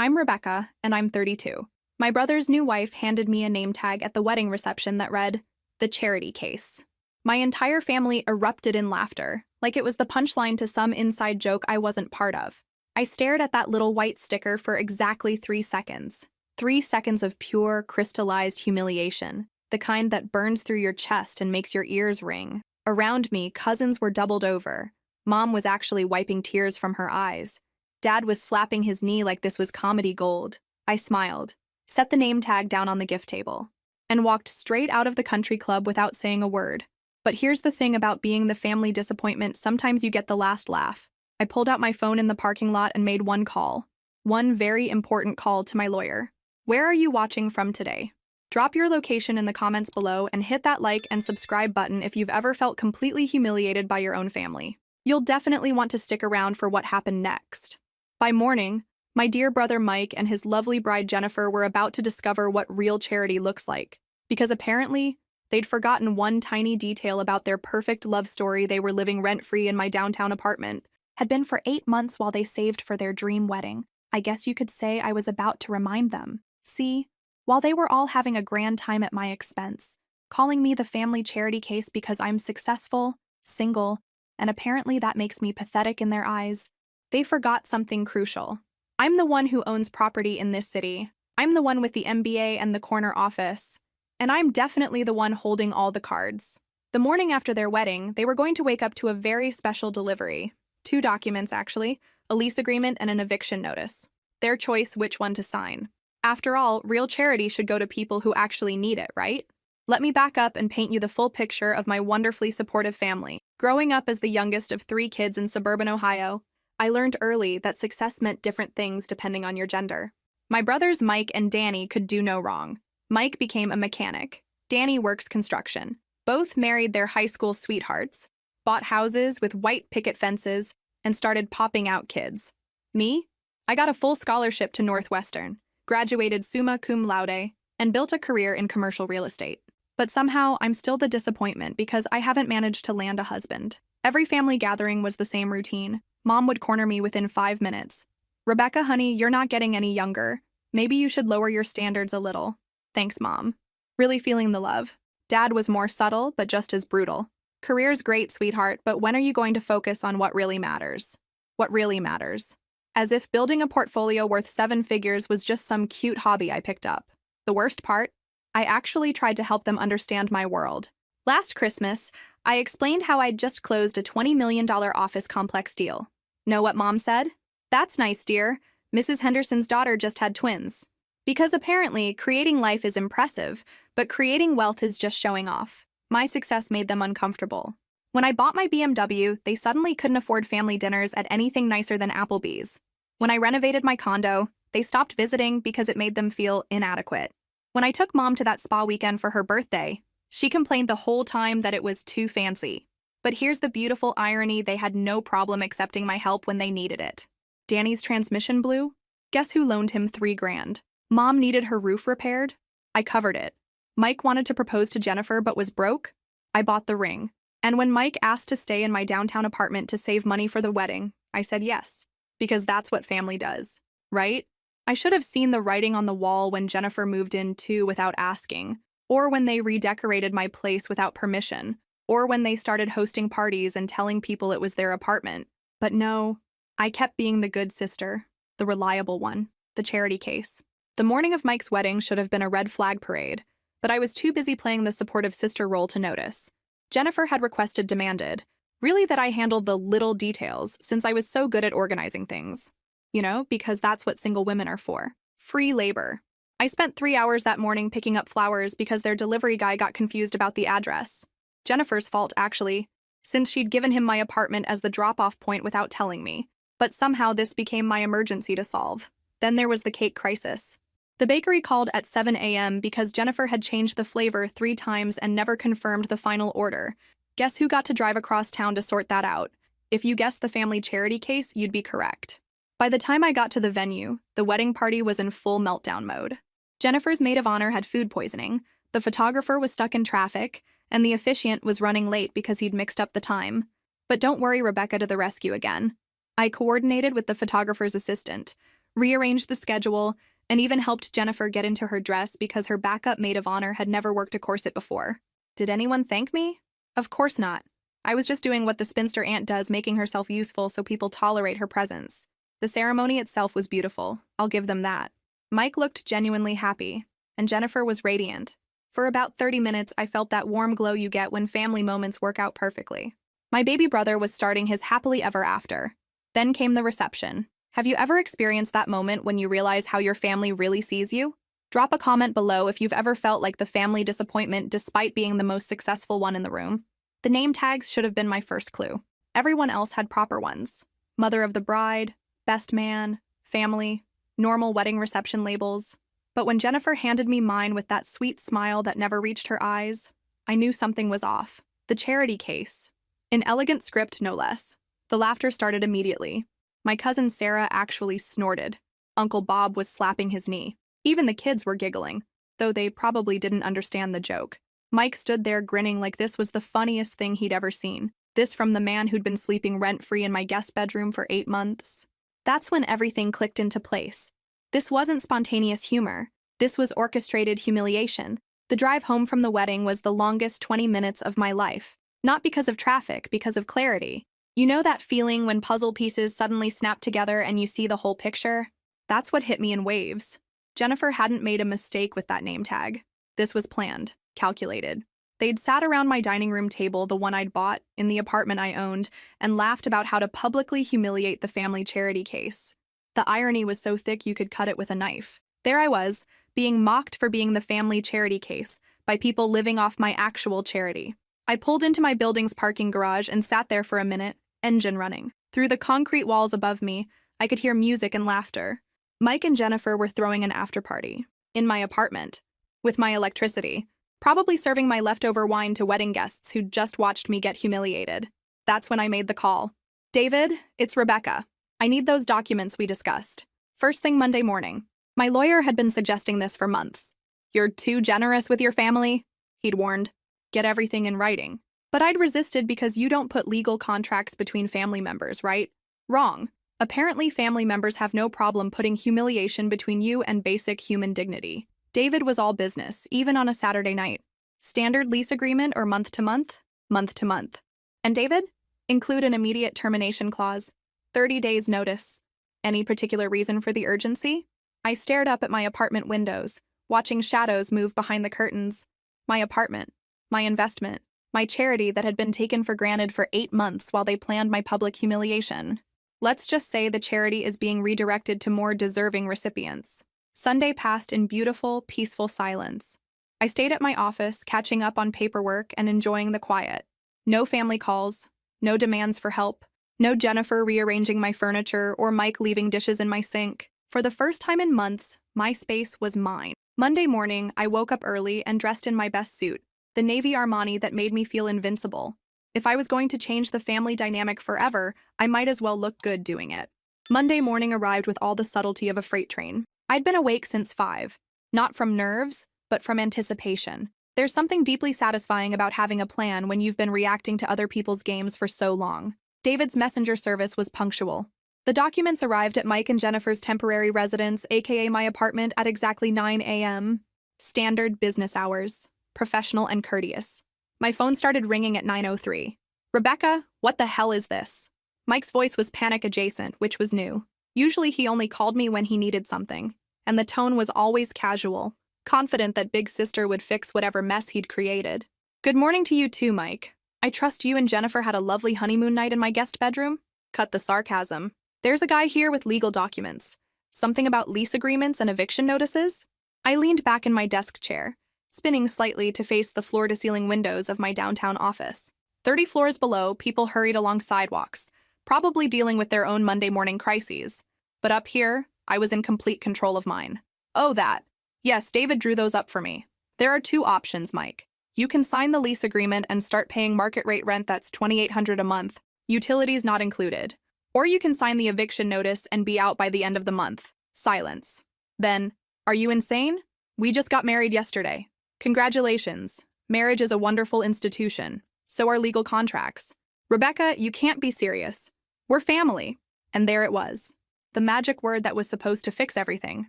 I'm Rebecca, and I'm 32. My brother's new wife handed me a name tag at the wedding reception that read, "The Charity Case." My entire family erupted in laughter, like it was the punchline to some inside joke I wasn't part of. I stared at that little white sticker for exactly 3 seconds. 3 seconds of pure, crystallized humiliation, the kind that burns through your chest and makes your ears ring. Around me, cousins were doubled over. Mom was actually wiping tears from her eyes. Dad was slapping his knee like this was comedy gold. I smiled, set the name tag down on the gift table, and walked straight out of the country club without saying a word. But here's the thing about being the family disappointment: sometimes you get the last laugh. I pulled out my phone in the parking lot and made one call. One very important call to my lawyer. Where are you watching from today? Drop your location in the comments below and hit that like and subscribe button if you've ever felt completely humiliated by your own family. You'll definitely want to stick around for what happened next. By morning, my dear brother Mike and his lovely bride Jennifer were about to discover what real charity looks like, because apparently, they'd forgotten one tiny detail about their perfect love story. They were living rent-free in my downtown apartment, had been for 8 months while they saved for their dream wedding. I guess you could say I was about to remind them. See, while they were all having a grand time at my expense, calling me the family charity case because I'm successful, single, and apparently that makes me pathetic in their eyes, they forgot something crucial. I'm the one who owns property in this city. I'm the one with the MBA and the corner office. And I'm definitely the one holding all the cards. The morning after their wedding, they were going to wake up to a very special delivery. 2 documents, actually, a lease agreement and an eviction notice. Their choice which one to sign. After all, real charity should go to people who actually need it, right? Let me back up and paint you the full picture of my wonderfully supportive family. Growing up as the youngest of 3 kids in suburban Ohio, I learned early that success meant different things depending on your gender. My brothers Mike and Danny could do no wrong. Mike became a mechanic. Danny works construction. Both married their high school sweethearts, bought houses with white picket fences, and started popping out kids. Me? I got a full scholarship to Northwestern, graduated summa cum laude, and built a career in commercial real estate. But somehow, I'm still the disappointment because I haven't managed to land a husband. Every family gathering was the same routine. Mom would corner me within 5 minutes. "Rebecca, honey, you're not getting any younger. Maybe you should lower your standards a little." "Thanks, Mom." Really feeling the love. Dad was more subtle, but just as brutal. "Career's great, sweetheart, but when are you going to focus on what really matters?" What really matters. As if building a portfolio worth 7 figures was just some cute hobby I picked up. The worst part? I actually tried to help them understand my world. Last Christmas, I explained how I'd just closed a $20 million office complex deal. Know what Mom said? "That's nice, dear. Mrs. Henderson's daughter just had twins." Because apparently, creating life is impressive, but creating wealth is just showing off. My success made them uncomfortable. When I bought my BMW, they suddenly couldn't afford family dinners at anything nicer than Applebee's. When I renovated my condo, they stopped visiting because it made them feel inadequate. When I took Mom to that spa weekend for her birthday, she complained the whole time that it was too fancy. But here's the beautiful irony: they had no problem accepting my help when they needed it. Danny's transmission blew? Guess who loaned him $3,000? Mom needed her roof repaired? I covered it. Mike wanted to propose to Jennifer but was broke? I bought the ring. And when Mike asked to stay in my downtown apartment to save money for the wedding, I said yes. Because that's what family does, right? I should have seen the writing on the wall when Jennifer moved in too without asking, or when they redecorated my place without permission, or when they started hosting parties and telling people it was their apartment. But no, I kept being the good sister, the reliable one, the charity case. The morning of Mike's wedding should have been a red flag parade, but I was too busy playing the supportive sister role to notice. Jennifer had demanded, really, that I handled the little details since I was so good at organizing things. You know, because that's what single women are for. Free labor. I spent 3 hours that morning picking up flowers because their delivery guy got confused about the address. Jennifer's fault, actually, since she'd given him my apartment as the drop-off point without telling me. But somehow this became my emergency to solve. Then there was the cake crisis. The bakery called at 7 a.m. because Jennifer had changed the flavor 3 times and never confirmed the final order. Guess who got to drive across town to sort that out? If you guessed the family charity case, you'd be correct. By the time I got to the venue, the wedding party was in full meltdown mode. Jennifer's maid of honor had food poisoning, the photographer was stuck in traffic, and the officiant was running late because he'd mixed up the time. But don't worry, Rebecca to the rescue again. I coordinated with the photographer's assistant, rearranged the schedule, and even helped Jennifer get into her dress because her backup maid of honor had never worked a corset before. Did anyone thank me? Of course not. I was just doing what the spinster aunt does, making herself useful so people tolerate her presence. The ceremony itself was beautiful, I'll give them that. Mike looked genuinely happy, and Jennifer was radiant. For about 30 minutes, I felt that warm glow you get when family moments work out perfectly. My baby brother was starting his happily ever after. Then came the reception. Have you ever experienced that moment when you realize how your family really sees you? Drop a comment below if you've ever felt like the family disappointment despite being the most successful one in the room. The name tags should have been my first clue. Everyone else had proper ones. Mother of the bride, best man, family, normal wedding reception labels. But when Jennifer handed me mine with that sweet smile that never reached her eyes, I knew something was off. The charity case. In elegant script, no less. The laughter started immediately. My cousin Sarah actually snorted. Uncle Bob was slapping his knee. Even the kids were giggling, though they probably didn't understand the joke. Mike stood there grinning like this was the funniest thing he'd ever seen. This from the man who'd been sleeping rent-free in my guest bedroom for 8 months. That's when everything clicked into place. This wasn't spontaneous humor. This was orchestrated humiliation. The drive home from the wedding was the longest 20 minutes of my life. Not because of traffic, because of clarity. You know that feeling when puzzle pieces suddenly snap together and you see the whole picture? That's what hit me in waves. Jennifer hadn't made a mistake with that name tag. This was planned, calculated. They'd sat around my dining room table, the one I'd bought, in the apartment I owned, and laughed about how to publicly humiliate the family charity case. The irony was so thick you could cut it with a knife. There I was, being mocked for being the family charity case by people living off my actual charity. I pulled into my building's parking garage and sat there for a minute, engine running. Through the concrete walls above me, I could hear music and laughter. Mike and Jennifer were throwing an after-party. In my apartment. With my electricity. Probably serving my leftover wine to wedding guests who'd just watched me get humiliated. That's when I made the call. David, it's Rebecca. I need those documents we discussed. First thing Monday morning. My lawyer had been suggesting this for months. You're too generous with your family, he'd warned. Get everything in writing. But I'd resisted because you don't put legal contracts between family members, right? Wrong. Apparently, family members have no problem putting humiliation between you and basic human dignity. David was all business, even on a Saturday night. Standard lease agreement or month to month? Month to month. And David? Include an immediate termination clause. 30 days notice. Any particular reason for the urgency? I stared up at my apartment windows, watching shadows move behind the curtains. My apartment. My investment. My charity that had been taken for granted for 8 months while they planned my public humiliation. Let's just say the charity is being redirected to more deserving recipients. Sunday passed in beautiful, peaceful silence. I stayed at my office, catching up on paperwork and enjoying the quiet. No family calls, no demands for help, no Jennifer rearranging my furniture or Mike leaving dishes in my sink. For the first time in months, my space was mine. Monday morning, I woke up early and dressed in my best suit, the navy Armani that made me feel invincible. If I was going to change the family dynamic forever, I might as well look good doing it. Monday morning arrived with all the subtlety of a freight train. I'd been awake since 5, not from nerves, but from anticipation. There's something deeply satisfying about having a plan when you've been reacting to other people's games for so long. David's messenger service was punctual. The documents arrived at Mike and Jennifer's temporary residence, aka my apartment, at exactly 9 a.m. Standard business hours. Professional and courteous. My phone started ringing at 9:03. Rebecca, what the hell is this? Mike's voice was panic-adjacent, which was new. Usually he only called me when he needed something, and the tone was always casual, confident that Big Sister would fix whatever mess he'd created. Good morning to you too, Mike. I trust you and Jennifer had a lovely honeymoon night in my guest bedroom? Cut the sarcasm. There's a guy here with legal documents. Something about lease agreements and eviction notices? I leaned back in my desk chair, spinning slightly to face the floor-to-ceiling windows of my downtown office. 30 floors below, people hurried along sidewalks, probably dealing with their own Monday morning crises. But up here, I was in complete control of mine. Oh, that. Yes, David drew those up for me. There are 2 options, Mike. You can sign the lease agreement and start paying market rate rent that's $2,800 a month, utilities not included. Or you can sign the eviction notice and be out by the end of the month. Silence. Then, are you insane? We just got married yesterday. Congratulations. Marriage is a wonderful institution. So are legal contracts. Rebecca, you can't be serious. We're family. And there it was. The magic word that was supposed to fix everything.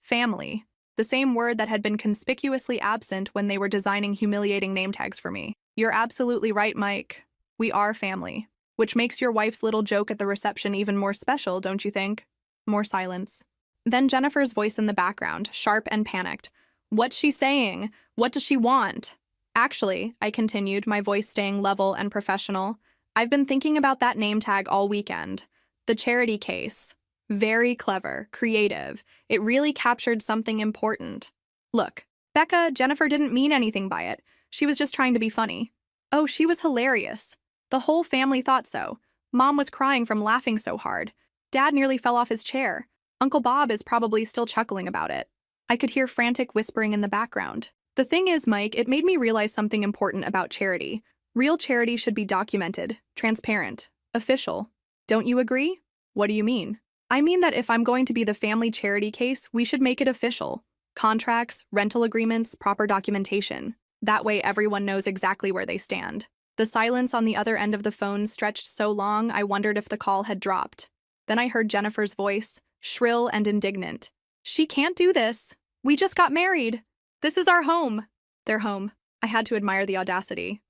Family. The same word that had been conspicuously absent when they were designing humiliating name tags for me. You're absolutely right, Mike. We are family. Which makes your wife's little joke at the reception even more special, don't you think? More silence. Then Jennifer's voice in the background, sharp and panicked. What's she saying? What does she want? Actually, I continued, my voice staying level and professional, I've been thinking about that name tag all weekend. The charity case. Very clever, creative. It really captured something important. Look, Becca, Jennifer didn't mean anything by it. She was just trying to be funny. Oh, she was hilarious. The whole family thought so. Mom was crying from laughing so hard. Dad nearly fell off his chair. Uncle Bob is probably still chuckling about it. I could hear frantic whispering in the background. The thing is, Mike, it made me realize something important about charity. Real charity should be documented, transparent, official. Don't you agree? What do you mean? I mean that if I'm going to be the family charity case, we should make it official. Contracts, rental agreements, proper documentation. That way everyone knows exactly where they stand. The silence on the other end of the phone stretched so long I wondered if the call had dropped. Then I heard Jennifer's voice, shrill and indignant. She can't do this. We just got married. This is our home. Their home. I had to admire the audacity.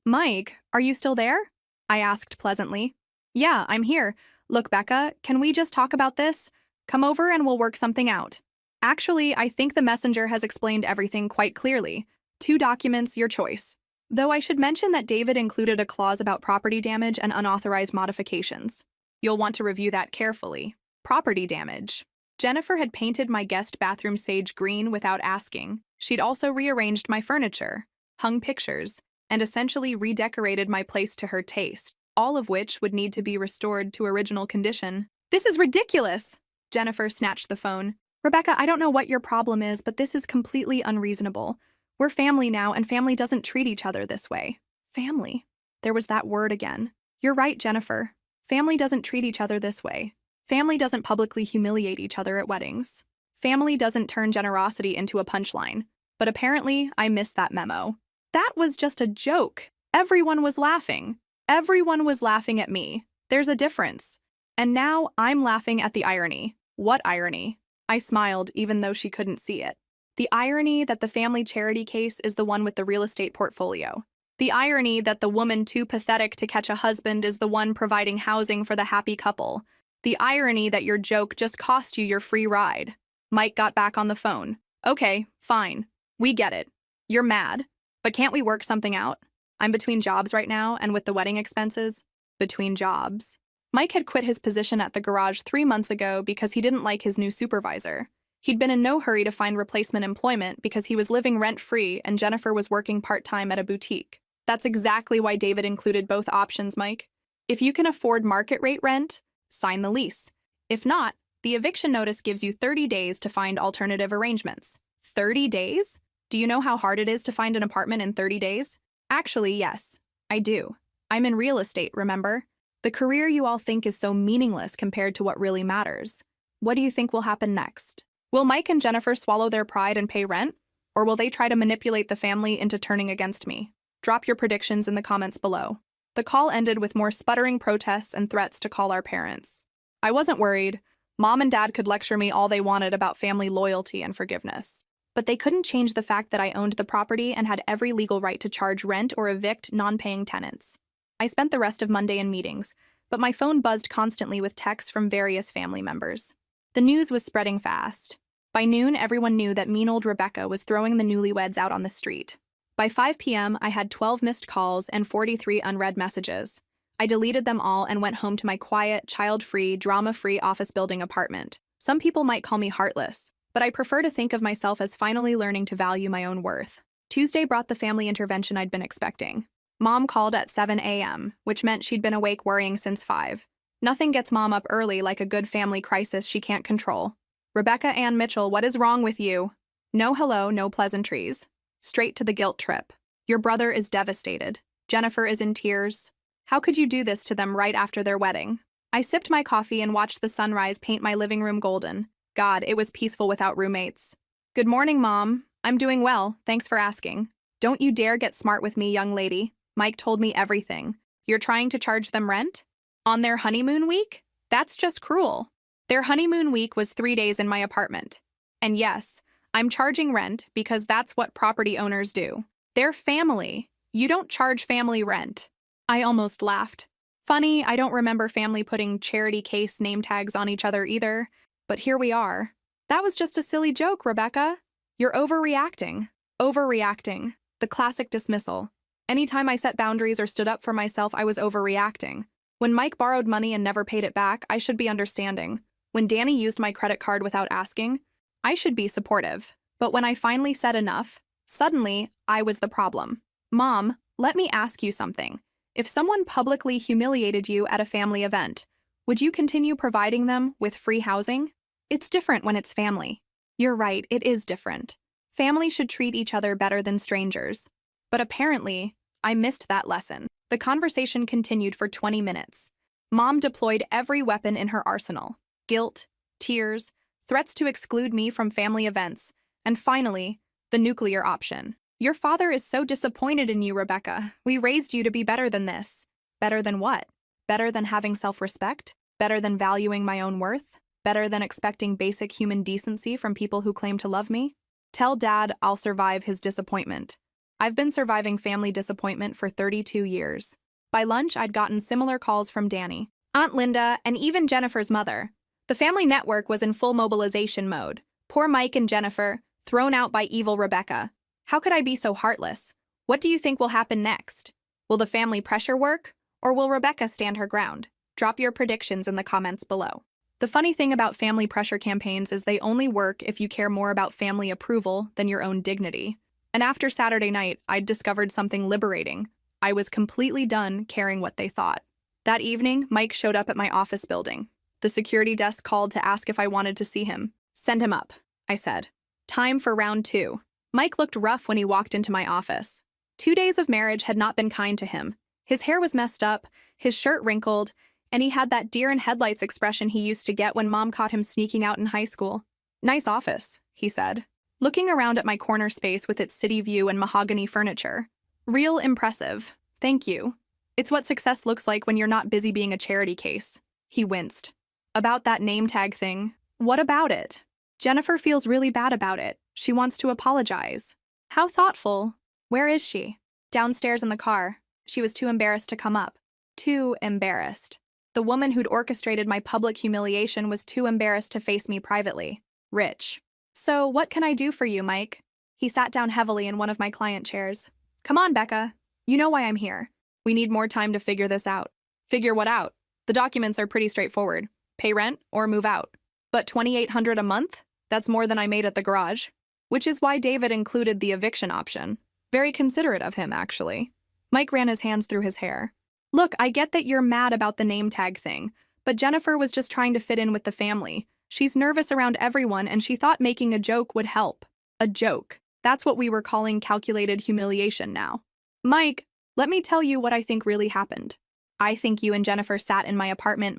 Mike, are you still there? I asked pleasantly. Yeah, I'm here. Look, Becca, can we just talk about this? Come over and we'll work something out. Actually, I think the messenger has explained everything quite clearly. 2 documents, your choice. Though I should mention that David included a clause about property damage and unauthorized modifications. You'll want to review that carefully. Property damage. Jennifer had painted my guest bathroom sage green without asking. She'd also rearranged my furniture, hung pictures, and essentially redecorated my place to her taste, all of which would need to be restored to original condition. This is ridiculous! Jennifer snatched the phone. Rebecca, I don't know what your problem is, but this is completely unreasonable. We're family now, and family doesn't treat each other this way. Family. There was that word again. You're right, Jennifer. Family doesn't treat each other this way. Family doesn't publicly humiliate each other at weddings. Family doesn't turn generosity into a punchline. But apparently, I missed that memo. That was just a joke. Everyone was laughing. Everyone was laughing at me. There's a difference. And now I'm laughing at the irony. What irony? I smiled, even though she couldn't see it. The irony that the family charity case is the one with the real estate portfolio. The irony that the woman too pathetic to catch a husband is the one providing housing for the happy couple. The irony that your joke just cost you your free ride. Mike got back on the phone. Okay, fine. We get it. You're mad. But can't we work something out? I'm between jobs right now, and with the wedding expenses, between jobs. Mike had quit his position at the garage 3 months ago because he didn't like his new supervisor. He'd been in no hurry to find replacement employment because he was living rent-free and Jennifer was working part-time at a boutique. That's exactly why David included both options, Mike. If you can afford market rate rent, sign the lease. If not, the eviction notice gives you 30 days to find alternative arrangements. 30 days? Do you know how hard it is to find an apartment in 30 days? Actually, yes, I do. I'm in real estate, remember? The career you all think is so meaningless compared to what really matters. What do you think will happen next? Will Mike and Jennifer swallow their pride and pay rent? Or will they try to manipulate the family into turning against me? Drop your predictions in the comments below. The call ended with more sputtering protests and threats to call our parents. I wasn't worried. Mom and Dad could lecture me all they wanted about family loyalty and forgiveness. But they couldn't change the fact that I owned the property and had every legal right to charge rent or evict non-paying tenants. I spent the rest of Monday in meetings, but my phone buzzed constantly with texts from various family members. The news was spreading fast. By noon, everyone knew that mean old Rebecca was throwing the newlyweds out on the street. By 5 p.m., I had 12 missed calls and 43 unread messages. I deleted them all and went home to my quiet, child-free, drama-free office building apartment. Some people might call me heartless, but I prefer to think of myself as finally learning to value my own worth. Tuesday brought the family intervention I'd been expecting. Mom called at 7 a.m., which meant she'd been awake worrying since 5. Nothing gets Mom up early like a good family crisis she can't control. Rebecca Ann Mitchell, what is wrong with you? No hello, no pleasantries. Straight to the guilt trip. Your brother is devastated. Jennifer is in tears. How could you do this to them right after their wedding? I sipped my coffee and watched the sunrise paint my living room golden. God, it was peaceful without roommates. Good morning, Mom. I'm doing well, thanks for asking. Don't you dare get smart with me, young lady. Mike told me everything. You're trying to charge them rent? On their honeymoon week? That's just cruel. Their honeymoon week was 3 days in my apartment. And yes, I'm charging rent because that's what property owners do. They're family. You don't charge family rent. I almost laughed. Funny, I don't remember family putting charity case name tags on each other either, but here we are. That was just a silly joke, Rebecca. You're overreacting. Overreacting. The classic dismissal. Anytime I set boundaries or stood up for myself, I was overreacting. When Mike borrowed money and never paid it back, I should be understanding. When Danny used my credit card without asking, I should be supportive. But when I finally said enough, suddenly, I was the problem. Mom, let me ask you something. If someone publicly humiliated you at a family event, would you continue providing them with free housing? It's different when it's family. You're right, it is different. Family should treat each other better than strangers. But apparently, I missed that lesson. The conversation continued for 20 minutes. Mom deployed every weapon in her arsenal. Guilt, tears, threats to exclude me from family events, and finally, the nuclear option. Your father is so disappointed in you, Rebecca. We raised you to be better than this. Better than what? Better than having self-respect? Better than valuing my own worth? Better than expecting basic human decency from people who claim to love me? Tell Dad I'll survive his disappointment. I've been surviving family disappointment for 32 years. By lunch, I'd gotten similar calls from Danny, Aunt Linda, and even Jennifer's mother. The family network was in full mobilization mode. Poor Mike and Jennifer, thrown out by evil Rebecca. How could I be so heartless? What do you think will happen next? Will the family pressure work? Or will Rebecca stand her ground? Drop your predictions in the comments below. The funny thing about family pressure campaigns is they only work if you care more about family approval than your own dignity. And after Saturday night, I'd discovered something liberating. I was completely done caring what they thought. That evening, Mike showed up at my office building. The security desk called to ask if I wanted to see him. Send him up, I said. Time for round 2. Mike looked rough when he walked into my office. 2 days of marriage had not been kind to him. His hair was messed up, his shirt wrinkled, and he had that deer in headlights expression he used to get when Mom caught him sneaking out in high school. Nice office, he said, looking around at my corner space with its city view and mahogany furniture. Real impressive. Thank you. It's what success looks like when you're not busy being a charity case. He winced. About that name tag thing. What about it? Jennifer feels really bad about it. She wants to apologize. How thoughtful. Where is she? Downstairs in the car. She was too embarrassed to come up. Too embarrassed. The woman who'd orchestrated my public humiliation was too embarrassed to face me privately. Rich. So, what can I do for you, Mike? He sat down heavily in one of my client chairs. Come on, Becca. You know why I'm here. We need more time to figure this out. Figure what out? The documents are pretty straightforward. Pay rent or move out. But $2,800 a month? That's more than I made at the garage. Which is why David included the eviction option. Very considerate of him, actually. Mike ran his hands through his hair. Look, I get that you're mad about the name tag thing, but Jennifer was just trying to fit in with the family. She's nervous around everyone, and she thought making a joke would help. A joke. That's what we were calling calculated humiliation now. Mike, let me tell you what I think really happened. I think you and Jennifer sat in my apartment,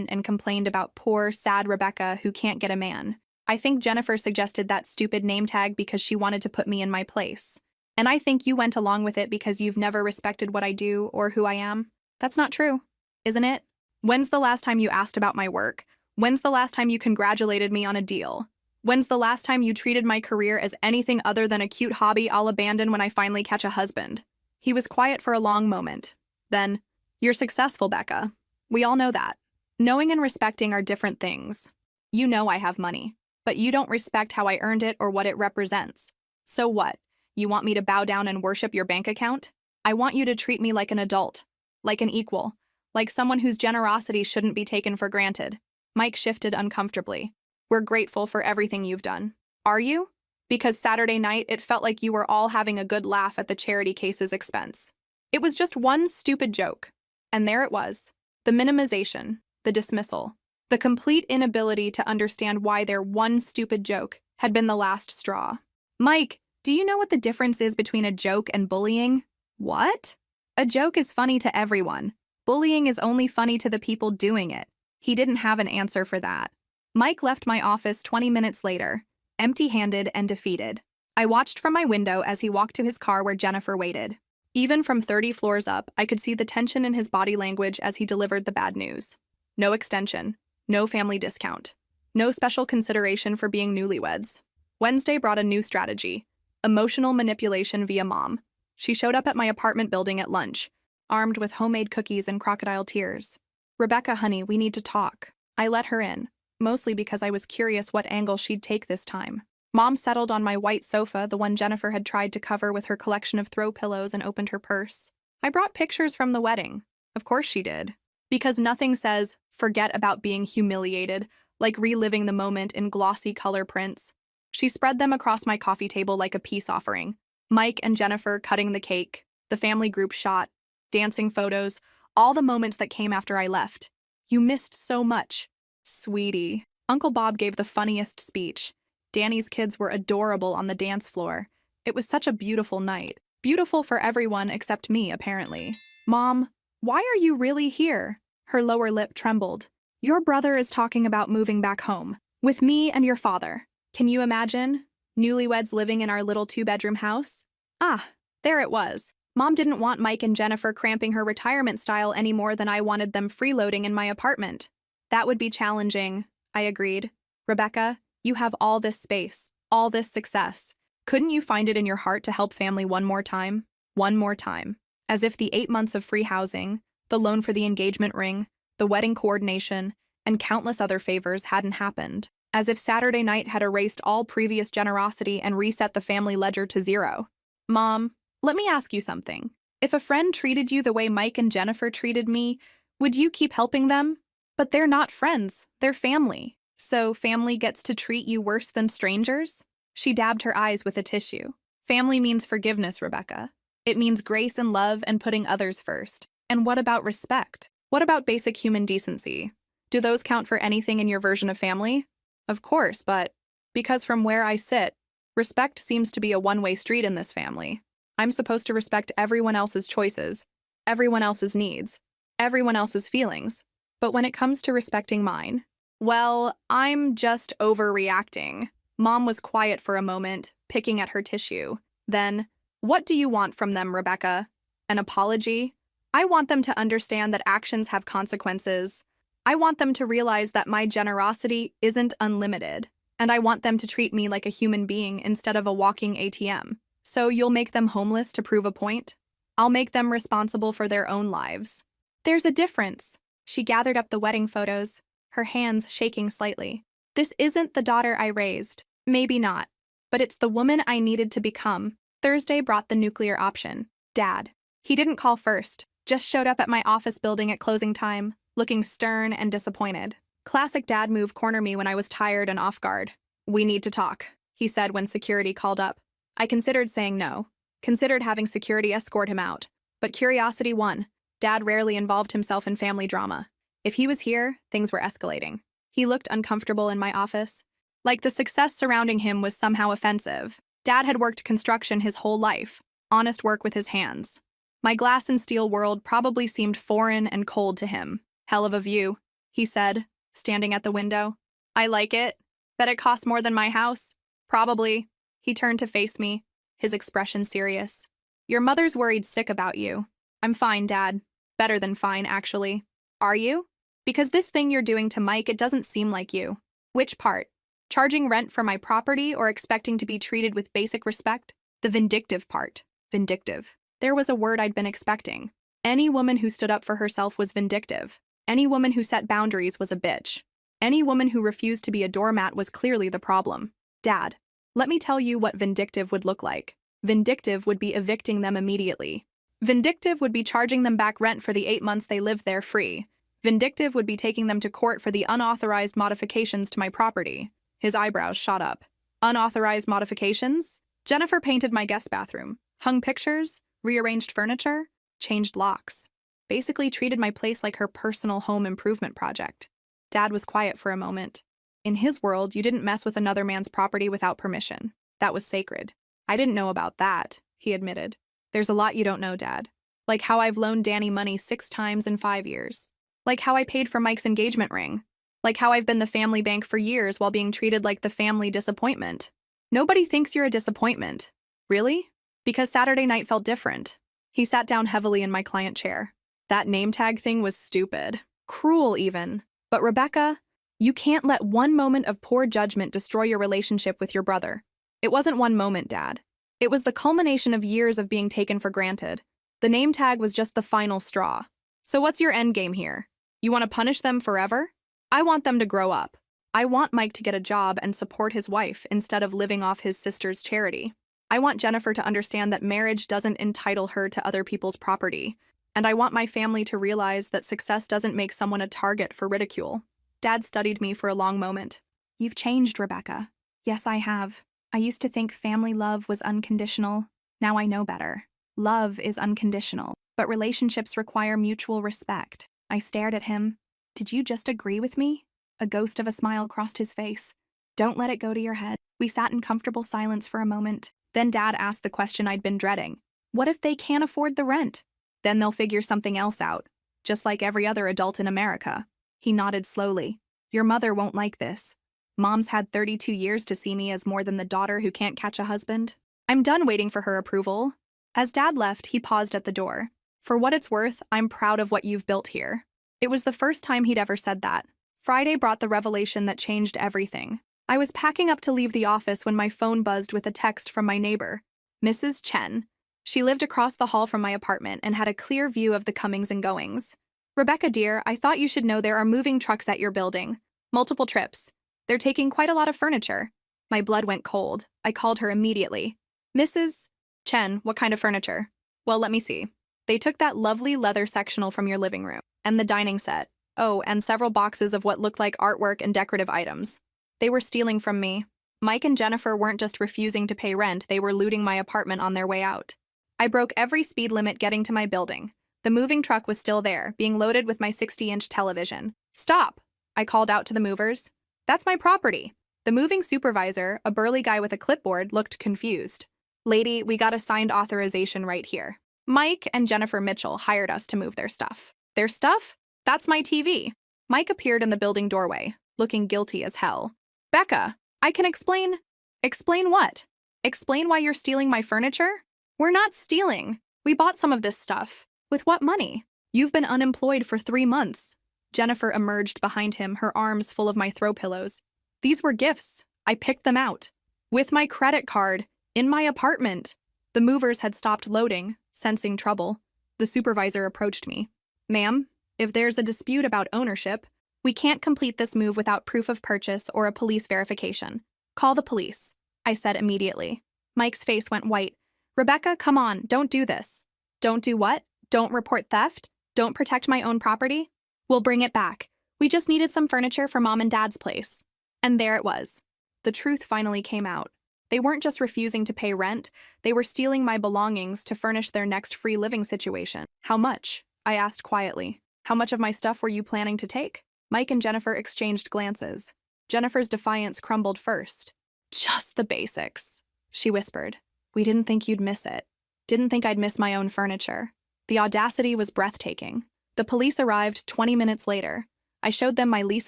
and complained about poor, sad Rebecca who can't get a man. I think Jennifer suggested that stupid name tag because she wanted to put me in my place. And I think you went along with it because you've never respected what I do or who I am. That's not true, isn't it? When's the last time you asked about my work? When's the last time you congratulated me on a deal? When's the last time you treated my career as anything other than a cute hobby I'll abandon when I finally catch a husband? He was quiet for a long moment. Then, you're successful, Becca. We all know that. Knowing and respecting are different things. You know I have money, but you don't respect how I earned it or what it represents. So what? You want me to bow down and worship your bank account? I want you to treat me like an adult, like an equal, like someone whose generosity shouldn't be taken for granted. Mike shifted uncomfortably. We're grateful for everything you've done. Are you? Because Saturday night, it felt like you were all having a good laugh at the charity case's expense. It was just one stupid joke. And there it was. The minimization, the dismissal, the complete inability to understand why their one stupid joke had been the last straw. Mike, do you know what the difference is between a joke and bullying? What? A joke is funny to everyone. Bullying is only funny to the people doing it. He didn't have an answer for that. Mike left my office 20 minutes later, empty-handed and defeated. I watched from my window as he walked to his car where Jennifer waited. Even from 30 floors up, I could see the tension in his body language as he delivered the bad news. No extension. No family discount. No special consideration for being newlyweds. Wednesday brought a new strategy: emotional manipulation via mom. She showed up at my apartment building at lunch, armed with homemade cookies and crocodile tears. "Rebecca, honey, we need to talk." I let her in, mostly because I was curious what angle she'd take this time. Mom settled on my white sofa, the one Jennifer had tried to cover with her collection of throw pillows, and opened her purse. "I brought pictures from the wedding." Of course she did. Because nothing says, "forget about being humiliated," like reliving the moment in glossy color prints. She spread them across my coffee table like a peace offering. Mike and Jennifer cutting the cake, the family group shot, dancing photos, all the moments that came after I left. "You missed so much, sweetie." Uncle Bob gave the funniest speech. Danny's kids were adorable on the dance floor. It was such a beautiful night. Beautiful for everyone except me, apparently. "Mom, why are you really here?" Her lower lip trembled. "Your brother is talking about moving back home, with me and your father. Can you imagine? Newlyweds living in our little two-bedroom house?" Ah, there it was. Mom didn't want Mike and Jennifer cramping her retirement style any more than I wanted them freeloading in my apartment. That would be challenging, I agreed. "Rebecca, you have all this space, all this success. Couldn't you find it in your heart to help family one more time? One more time." As if the 8 months of free housing, the loan for the engagement ring, the wedding coordination, and countless other favors hadn't happened. As if Saturday night had erased all previous generosity and reset the family ledger to zero. "Mom, let me ask you something. If a friend treated you the way Mike and Jennifer treated me, would you keep helping them? But they're not friends, they're family. So family gets to treat you worse than strangers?" She dabbed her eyes with a tissue. "Family means forgiveness, Rebecca. It means grace and love and putting others first. And what about respect? What about basic human decency? Do those count for anything in your version of family?" "Of course, but because from where I sit, respect seems to be a one-way street in this family. I'm supposed to respect everyone else's choices, everyone else's needs, everyone else's feelings. But when it comes to respecting mine, well, I'm just overreacting." Mom was quiet for a moment, picking at her tissue. Then, "What do you want from them, Rebecca? An apology? I want them to understand that actions have consequences. I want them to realize that my generosity isn't unlimited, and I want them to treat me like a human being instead of a walking ATM. So you'll make them homeless to prove a point? I'll make them responsible for their own lives." "There's a difference." She gathered up the wedding photos, her hands shaking slightly. "This isn't the daughter I raised. Maybe not. But it's the woman I needed to become." Thursday brought the nuclear option. Dad. He didn't call first, just showed up at my office building at closing time, looking stern and disappointed. Classic dad move corner me when I was tired and off guard. "We need to talk," he said when security called up. I considered saying no, considered having security escort him out. But curiosity won. Dad rarely involved himself in family drama. If he was here, things were escalating. He looked uncomfortable in my office, like the success surrounding him was somehow offensive. Dad had worked construction his whole life, honest work with his hands. My glass and steel world probably seemed foreign and cold to him. "Hell of a view," he said, standing at the window. "I like it. Bet it costs more than my house." "Probably." He turned to face me, his expression serious. "Your mother's worried sick about you." "I'm fine, Dad. Better than fine, actually." "Are you? Because this thing you're doing to Mike, it doesn't seem like you." "Which part? Charging rent for my property or expecting to be treated with basic respect?" "The vindictive part." Vindictive. There was a word I'd been expecting. Any woman who stood up for herself was vindictive. Any woman who set boundaries was a bitch. Any woman who refused to be a doormat was clearly the problem. "Dad, let me tell you what vindictive would look like. Vindictive would be evicting them immediately. Vindictive would be charging them back rent for the 8 months they lived there free. Vindictive would be taking them to court for the unauthorized modifications to my property." His eyebrows shot up. "Unauthorized modifications?" "Jennifer painted my guest bathroom, hung pictures, rearranged furniture, changed locks. Basically treated my place like her personal home improvement project." Dad was quiet for a moment. In his world, you didn't mess with another man's property without permission. That was sacred. "I didn't know about that," he admitted. "There's a lot you don't know, Dad. Like how I've loaned Danny money 6 times in 5 years. Like how I paid for Mike's engagement ring. Like how I've been the family bank for years while being treated like the family disappointment. Nobody thinks you're a disappointment." "Really?" "Because Saturday night felt different." He sat down heavily in my client chair. "That name tag thing was stupid. Cruel, even. But Rebecca, You can't let one moment of poor judgment destroy your relationship with your brother. It wasn't one moment, Dad. It was the culmination of years of being taken for granted. The name tag was just the final straw. So what's your end game here? You want to punish them forever? I want them to grow up. I want Mike to get a job and support his wife instead of living off his sister's charity. I want Jennifer to understand that marriage doesn't entitle her to other people's property. And I want my family to realize that success doesn't make someone a target for ridicule. Dad studied me for a long moment. You've changed, Rebecca. Yes, I have. I used to think family love was unconditional. Now I know better. Love is unconditional, but relationships require mutual respect. I stared at him. Did you just agree with me? A ghost of a smile crossed his face. Don't let it go to your head. We sat in comfortable silence for a moment. Then Dad asked the question I'd been dreading. What if they can't afford the rent? Then they'll figure something else out, just like every other adult in America. He nodded slowly. Your mother won't like this. Mom's had 32 years to see me as more than the daughter who can't catch a husband. I'm done waiting for her approval. As Dad left, he paused at the door. For what it's worth, I'm proud of what you've built here. It was the first time he'd ever said that. Friday brought the revelation that changed everything. I was packing up to leave the office when my phone buzzed with a text from my neighbor, Mrs. Chen. She lived across the hall from my apartment and had a clear view of the comings and goings. Rebecca, dear, I thought you should know there are moving trucks at your building. Multiple trips. They're taking quite a lot of furniture. My blood went cold. I called her immediately. Mrs. Chen, what kind of furniture? Well, let me see. They took that lovely leather sectional from your living room, and the dining set. Oh, and several boxes of what looked like artwork and decorative items. They were stealing from me. Mike and Jennifer weren't just refusing to pay rent, they were looting my apartment on their way out. I broke every speed limit getting to my building. The moving truck was still there, being loaded with my 60-inch television. Stop! I called out to the movers. That's my property. The moving supervisor, a burly guy with a clipboard, looked confused. Lady, we got a signed authorization right here. Mike and Jennifer Mitchell hired us to move their stuff. Their stuff? That's my TV. Mike appeared in the building doorway, looking guilty as hell. Becca, I can explain. Explain what? Explain why you're stealing my furniture? We're not stealing. We bought some of this stuff. With what money? You've been unemployed for 3 months. Jennifer emerged behind him, her arms full of my throw pillows. These were gifts. I picked them out. With my credit card. In my apartment. The movers had stopped loading, sensing trouble. The supervisor approached me. Ma'am, if there's a dispute about ownership, we can't complete this move without proof of purchase or a police verification. Call the police, I said immediately. Mike's face went white. Rebecca, come on, don't do this. Don't do what? Don't report theft? Don't protect my own property? We'll bring it back. We just needed some furniture for Mom and Dad's place. And there it was. The truth finally came out. They weren't just refusing to pay rent, they were stealing my belongings to furnish their next free living situation. How much? I asked quietly. How much of my stuff were you planning to take? Mike and Jennifer exchanged glances. Jennifer's defiance crumbled first. Just the basics, she whispered. We didn't think you'd miss it. Didn't think I'd miss my own furniture. The audacity was breathtaking. The police arrived 20 minutes later. I showed them my lease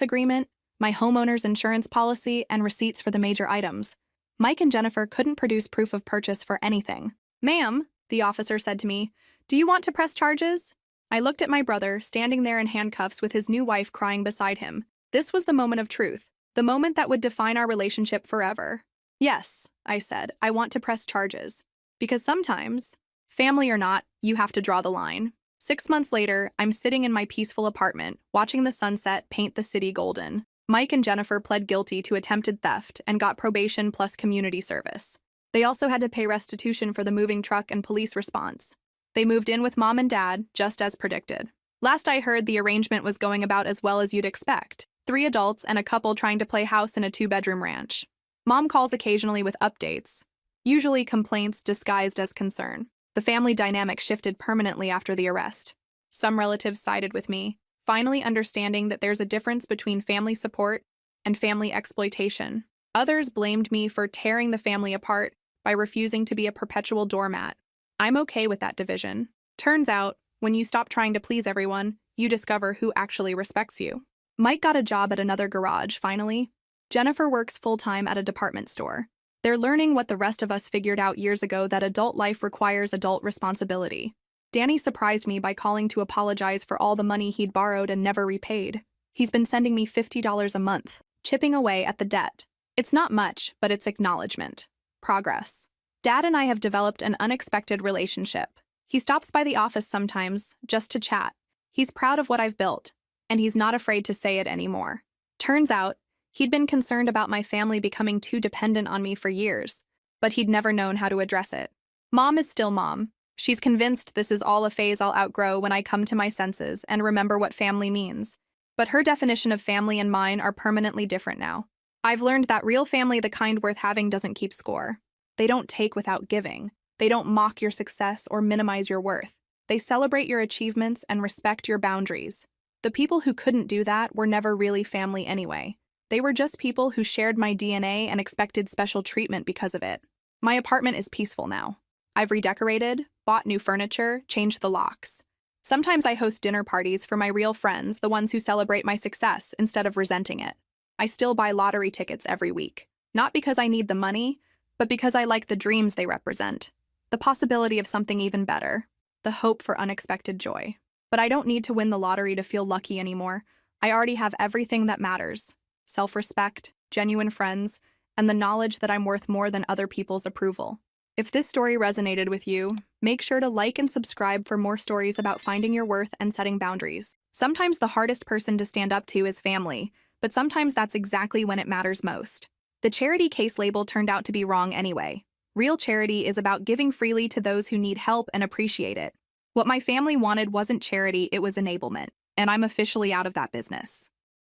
agreement, my homeowner's insurance policy, and receipts for the major items. Mike and Jennifer couldn't produce proof of purchase for anything. Ma'am, the officer said to me, do you want to press charges? I looked at my brother, standing there in handcuffs with his new wife crying beside him. This was the moment of truth, the moment that would define our relationship forever. Yes, I said, I want to press charges. Because sometimes, family or not, you have to draw the line. 6 months later, I'm sitting in my peaceful apartment, watching the sunset paint the city golden. Mike and Jennifer pled guilty to attempted theft and got probation plus community service. They also had to pay restitution for the moving truck and police response. They moved in with Mom and Dad, just as predicted. Last I heard, the arrangement was going about as well as you'd expect. 3 adults and a couple trying to play house in a 2-bedroom ranch. Mom calls occasionally with updates, usually complaints disguised as concern. The family dynamic shifted permanently after the arrest. Some relatives sided with me, finally understanding that there's a difference between family support and family exploitation. Others blamed me for tearing the family apart by refusing to be a perpetual doormat. I'm okay with that division. Turns out, when you stop trying to please everyone, you discover who actually respects you. Mike got a job at another garage, finally. Jennifer works full-time at a department store. They're learning what the rest of us figured out years ago, that adult life requires adult responsibility. Danny surprised me by calling to apologize for all the money he'd borrowed and never repaid. He's been sending me $50 a month, chipping away at the debt. It's not much, but it's acknowledgement. Progress. Dad and I have developed an unexpected relationship. He stops by the office sometimes, just to chat. He's proud of what I've built, and he's not afraid to say it anymore. Turns out, he'd been concerned about my family becoming too dependent on me for years, but he'd never known how to address it. Mom is still mom. She's convinced this is all a phase I'll outgrow when I come to my senses and remember what family means. But her definition of family and mine are permanently different now. I've learned that real family, the kind worth having, doesn't keep score. They don't take without giving. They don't mock your success or minimize your worth. They celebrate your achievements and respect your boundaries. The people who couldn't do that were never really family anyway. They were just people who shared my DNA and expected special treatment because of it. My apartment is peaceful now. I've redecorated, bought new furniture, changed the locks. Sometimes I host dinner parties for my real friends, the ones who celebrate my success instead of resenting it. I still buy lottery tickets every week, not because I need the money, but because I like the dreams they represent. The possibility of something even better. The hope for unexpected joy. But I don't need to win the lottery to feel lucky anymore. I already have everything that matters. Self-respect, genuine friends, and the knowledge that I'm worth more than other people's approval. If this story resonated with you, make sure to like and subscribe for more stories about finding your worth and setting boundaries. Sometimes the hardest person to stand up to is family, but sometimes that's exactly when it matters most. The charity case label turned out to be wrong anyway. Real charity is about giving freely to those who need help and appreciate it. What my family wanted wasn't charity, it was enablement, and I'm officially out of that business.